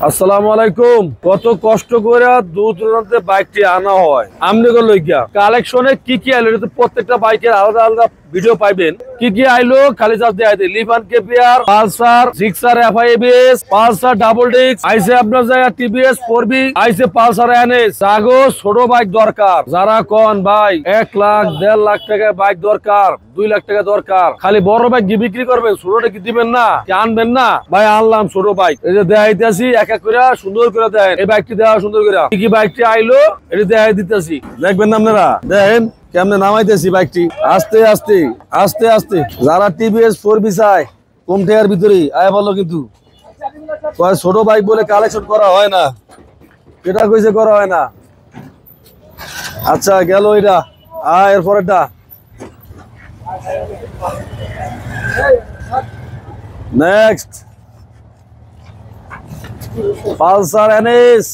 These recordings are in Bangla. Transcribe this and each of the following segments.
আসসালামু আলাইকুম। কত কষ্ট করে দূর দূরান্তে বাইকটি আনা হয় আমনে লইয়া কালেকশনে কি কি আইলো প্রত্যেকটা বাইকের আলাদা আলাদা ভিডিও পাইবেন। কি কি আইলো খালি চার্জ দেয়া দেয়। লিফান KPR, Pulsar, Gixxer এফআইবিএস, Pulsar double disc আইছে, আপনার জায়গা টিভিএস 4B আইছে, পালসার এনএস। সাগো ছোট বাইক দরকার যারা কোন ভাই 1 লাখ 1.5 লাখ টাকা বাইক দরকার, 2 লাখ টাকা দরকার, খালি বড় বাইক বিক্রি করবেন, ছোটটা কি দিবেন না, কি আনবেন না ভাই? আনলাম ছোট বাইক, এই যে দেখাইতেছি এক এক করে সুন্দর করে দেন। এই বাইকটি দেওয়া সুন্দর করে কি কি বাইকটি আইলো এটা দেখাই দিতেছি, দেখবেন না আপনারা। দেখেন কেমনে নামাইতেছি বাইকটি আস্তে আস্তে আস্তে আস্তে। যারা টিভিএস 4B চায় কম টাকার ভিতরে আয় বললো, কিন্তু ছোট বাইক বলে কালেকশন করা হয় না, এটা কইছে করা হয় না। আচ্ছা গেল এটা, এরপর এটা নেক্সট পালসার এনএস।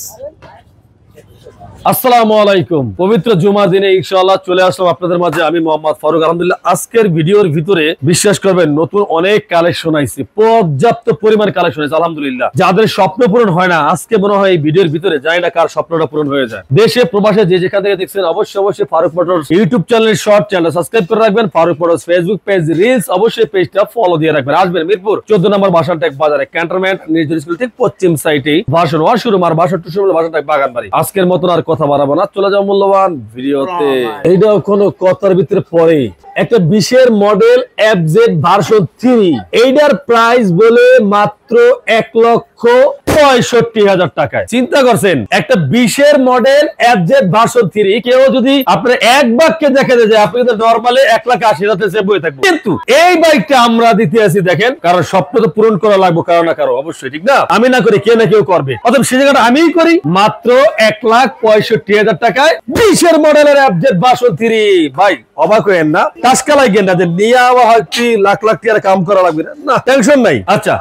আসসালামু আলাইকুম। পবিত্র জুমার দিনে ইনশাআল্লাহ চলে আসলাম আপনাদের মাঝে, আমি মোহাম্মদ ফারুক। আলহামদুলিল্লাহ আজকের ভিডিওর ভিতরে বিশ্বাস করবেন নতুন অনেক কালেকশন আইছে, পর্যাপ্ত পরিমাণ কালেকশন আইছে আলহামদুলিল্লাহ। যাদের স্বপ্ন পূরণ হয় না আজকে মনে হয় এই ভিডিওর ভিতরে জানি না কার স্বপ্নটা পূরণ হয়ে যায়। দেশে প্রবাসে যে যেখান থেকে দেখছেন অবশ্যই Farooq motors YouTube channel short channel subscribe করে রাখবেন। Farooq motors Facebook page, reels অবশ্যই পেজটা ফলো দিয়ে রাখবেন। আসবেন মিরপুর 14 নম্বর বাসানটেক বাজারে, ক্যান্টনমেন্ট নির্জন স্কুল ঠিক পশ্চিম সাইডে ভার্সন 1 শোরুম আর ভার্সন 2 শোরুম বাসানটেক বাগানবাড়ি। আজকের মতন আর কথা বাড়াবো না, চলে যাও মূল্যবান ভিডিওতে। এইটাও কোনো কথার ভিতরে পড়ে একটা 20 মডেল FZ ভার্সন 3, এইটার প্রাইস বলে মাত্র 1,65,000 টাকায়। চিন্তা করছেন একটা 20 মডেল FZ ভার্সন 3 কেউ যদি আপনার এক বাক্যে দেখে যায় আপনি কিন্তু নরমালি 1,80,000 সে বই থাকবে, কিন্তু এই বাইকটা আমরা দিতে আছি দেখেন, কারণ স্বপ্ন তো পূরণ করা লাগবে কারো না কারো, অবশ্যই ঠিক না? আমি না করি কেউ না কেউ করবে, অথবা সে জায়গাটা আমিই করি। মাত্র 1,65,000 টাকায় 20 মডেলের FZ ভার্সন 3। ভাই অবাক হয়েন না, টাসকালাই গেন না যে নিয়ে আবার হয়তো লাখ লাখ টাকার কাম করা লাগবে না, টেনশন নাই। আচ্ছা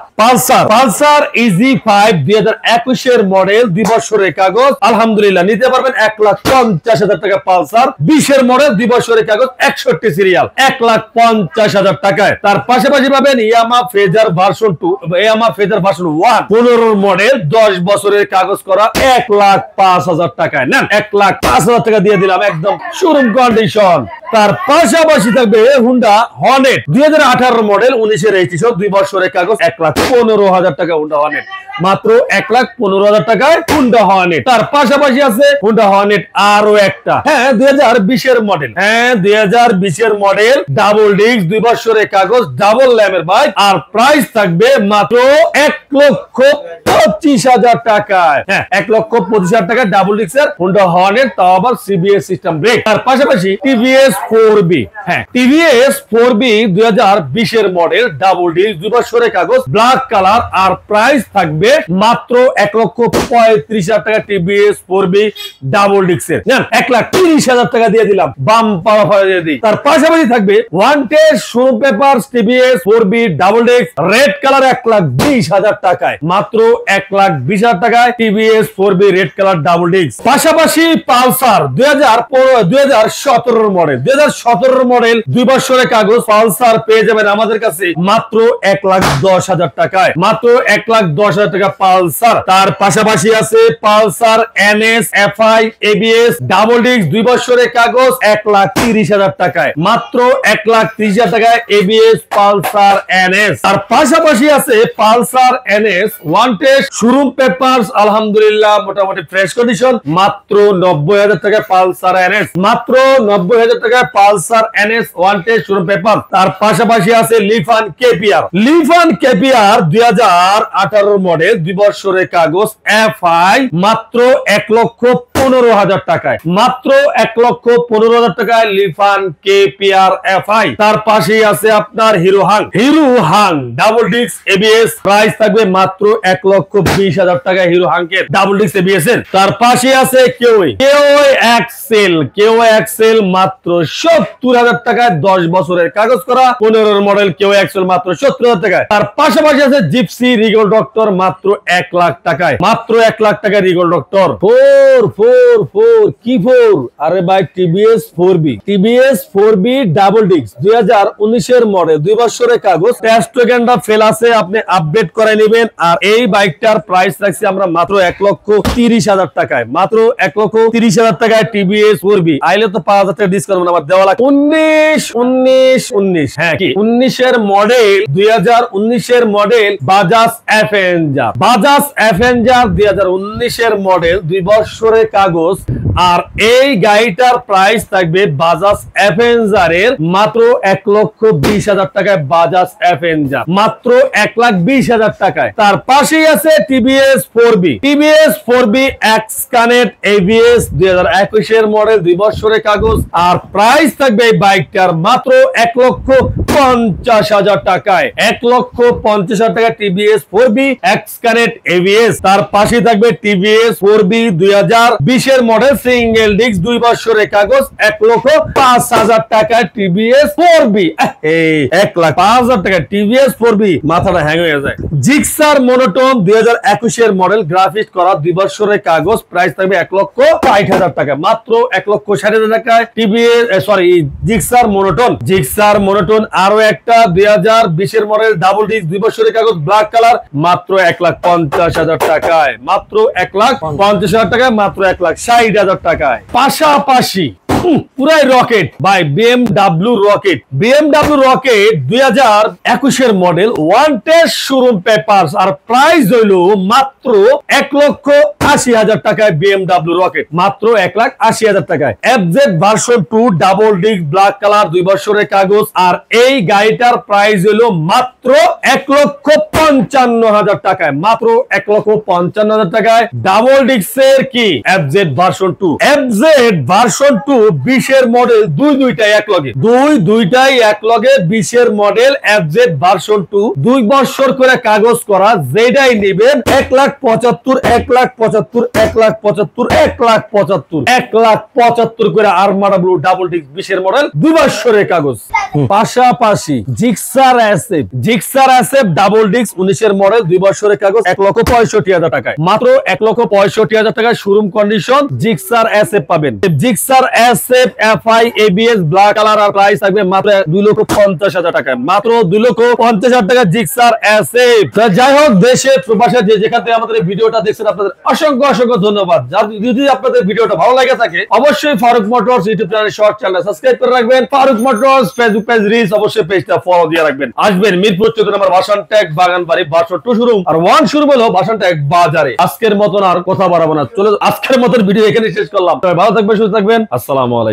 পালসার EZ5 2021 মডেল, 2 বছরের কাগজ, আলহামদুলিল্লাহ নিতে পারবেন 1,50,000 টাকা। পালসার 20 মডেল, 2 বছরের কাগজ, 61 সিরিয়াল, 1,50,000 টাকায়। তার পাশাপাশি পাবেন ইয়ামা ফেজার ভার্সন 2, ইয়ামা ফেজার ভার্সন 1 15 মডেল, 10 বছরের কাগজ করা, 1,05,000 টাকায়। নেন 1,05,000 টাকা দিয়ে দিলাম একদম শোরুম কন্ডিশন। তার পাশাপাশি থাকবে হুন্ডা হর্নেট 2018 মডেল, 19 রেজিস্ট্রেশন, 2 বছরের কাগজ, 1,15,000 টাকা হুন্ডা হর্নেট, মাত্র 1,15,000 টাকায় হুন্ডা হর্নেট। তার পাশাপাশি আছে হুন্ডা হর্নেট আরো একটা, 2020 মডেল, 2020 মডেল, ডাবল ডিস্ক, 2 বছরের কাগজ, ডাবল ল্যামের বাইক, আর প্রাইস থাকবে মাত্র 1,25,000 টাকায়। 1,25,000 টাকা ডাবল ডিস্কের হুন্ডা হর্নেট, তাও আবার CBS সিস্টেম ব্রেক। তার পাশাপাশি TVS 4B, TVS 4B 2020 model, double disc, 2 বছরের কাগজ, ব্ল্যাক কালার, আর প্রাইস থাকবে মাত্র 1,35,000 টাকা টিভিএস 4B ডাবল ডিস্কের। 1,30,000 টাকা দিয়ে দিলাম, বাম পাওয়া অফার দিয়ে দিই। তার পাশাপাশি থাকবে wanted showroom papers TVS 4B double disc, red colour, 1,20,000 টাকায়, মাত্র 1,20,000 টাকায় TVS 4B red colour double disc. পাশাপাশি পালসার 2017 মডেল, 2017 মডেল, 2 বছরের কাগজ, পালসার পেয়ে যাবেন আমাদের কাছে মাত্র 1,10,000 টাকায়, মাত্র 1,10,000 টাকা পালসার। তার পাশাপাশি আছে Pulsar NS FI ABS double disc, 2 বছরের কাগজ, 1,30,000 টাকায়, মাত্র 1,30,000 টাকায় ABS পালসার NS। তার পাশাপাশি আছে Pulsar NS wanted showroom papers, আলহামদুলিল্লাহ মোটামুটি ফ্রেশ কন্ডিশন, মাত্র 90,000 টাকা পালসার NS, মাত্র 90,000 টাকা Pulsar NS wanted showroom paper. তার পাশাপাশি আছে লিফান কেপিআর, 2018 মডেল, 2 বছরের কাগজ, FI, মাত্র 1,15,000 টাকায়, মাত্র 1,15,000 টাকায় লিফান কেপিআর FI। তার পাশেই আছে আপনার hero Hang double disc ABS, price থাকবে মাত্র 1,20,000 টাকা হিরো হাংকের ডাবল ডিস্ক ABS এর। তার পাশে আছে কেওই এক্সেল, মাত্র 70,000 টাকায়, 10 বছরের কাগজ করা, 15 মডেল কেওই এক্সেল, মাত্র 70,000 টাকায়। তার পাশাপাশি আছে জিপসি রিগল ডক্টর, মাত্র 1 লাখ টাকায়, মাত্র 1 লাখ টাকায় রিগল ডক্টর 444 কি 4 আরে ভাই টিভিএস 4B ডাবল ডিস্ক 2019 এর মডেল 2 বছরের কাগজ, টেস্ট ওয়াগনটা ফেল আছে, আপনি আপডেট করে নেবেন। আর এই বাইকটার প্রাইস রাখছি আমরা মাত্র 1,30,000 টাকায়, মাত্র 1,30,000 টাকায় টিভিএস 4B। আইলে তো 5,000 টাকা ডিসকাউন্ট আমার দেওয়া লাগে। 19 হ্যাঁ কি 19 এর মডেল 2019 এর মডেল বাজাজ অ্যাভেঞ্জার 2019 এর মডেল 2 বছরের কাগজ। আর এই গাড়িটার প্রাইস থাকবে বাজাজ অ্যাভেঞ্জারের মাত্র 1,20,000 টাকায়, বাজাজ অ্যাভেঞ্জার মাত্র 1,20,000 টাকায়। তার পাশেই আছে TVS 4B x connect ABS 2021 এর মডেল 2 বছরের কাগজ। আর প্রাইস থাকবে এই বাইকটার মাত্র 1,50,000 টাকায়, 1,50,000 টাকা TVS 4B x connect ABS। তার পাশে থাকবে টিভিএস 4B 2020 এর মডেল সিঙ্গেল ডিস্ক 2 বছরের কাগজ, 1,05,000 টাকা টিভিএস 4B। এই 1,05,000 টাকা টিভিএস 4B, মাথাটা হ্যাং হয়ে যায়। জিক্সার মনোটোন 2021 এর মডেল, গ্রাফিক্স করা 2 বছরের কাগজ, প্রাইস থাকবে 1,60,000 টাকা, মাত্র 1,60,000 টাকায় টিভিএস জিক্সার মনোটোন। আরো একটা 2020 এর মডেল ডাবল ডিস্ক 2 বছরের কাগজ, ব্ল্যাক কালার, মাত্র 1,50,000 টাকায়, মাত্র 1,50,000 টাকায়, মাত্র 1,60,000 টাকায়। পাশাপাশি পুরাই রকেট বাই BMW রকেট 2021 এর model, one test showroom papers, আর প্রাইস হইল মাত্র 1,80,000 টাকায়। BMW রকেট মাত্র 1,80,000 টাকায়। FZ version 2 double disc black colour 2 বছরের কাগজ। আর এই গাড়িটার প্রাইস হইল মাত্র 1,55,000 টাকায়, মাত্র 1,55,000 টাকায়। ডাবল ডিস্কের কি FZ ভার্সন 2 20 এর মডেল, দুইটাই এক লগে 20 এর মডেল FZ ভার্সন 2 2 বছর করে কাগজ করা, যেটাই নেবেন 1,75,000 করে আরমাডা ব্লু ডাবল ডিস্ক 20 এর মডেল 2 বছরের কাগজ। পাশাপাশি জিক্সার অ্যাসেপ ডাবল ডিস্ক 19 এর মডেল 2 বছরের কাগজ, 1,65,000 টাকায়, মাত্র 1,65,000 টাকায় শোরুম কন্ডিশন জিক্সার অ্যাসেপ পাবেন। Gixxer SF FI ABS black colour, আর প্রাইস থাকবে মাত্র 2,50,000 টাকায়, মাত্র 2,50,000 টাকা জিক্সার অ্যাসেপ। যাই হোক, দেশে প্রবাসে যে যেখান থেকে আমাদের ভিডিওটা দেখছেন, আপনাদের অসংখ্য ধন্যবাদ। যদি আপনাদের ভিডিওটা ভালো লাগে থাকে, অবশ্যই Farooq motors YouTube channel short channel subscribe করে রাখবেন। Farooq motors Facebook page reels অবশ্যই পেজটা ফলো দিয়ে রাখবেন। আসবেন মিরপুর 14 নম্বর ভাষণ ট্যাগ বাগানবাড়ি ভার্সন 2 শোরুম, আর 1 শোরুম হলো ভাষণ ট্যাগ বাজারে। আজকের মতন আর কথা বাড়াবো না, চলো আজকের মতন ভিডিও এখানে শেষ করলাম। ভালো থাকবেন, সুস্থ থাকবেন, আসসালামু আলাইকুম।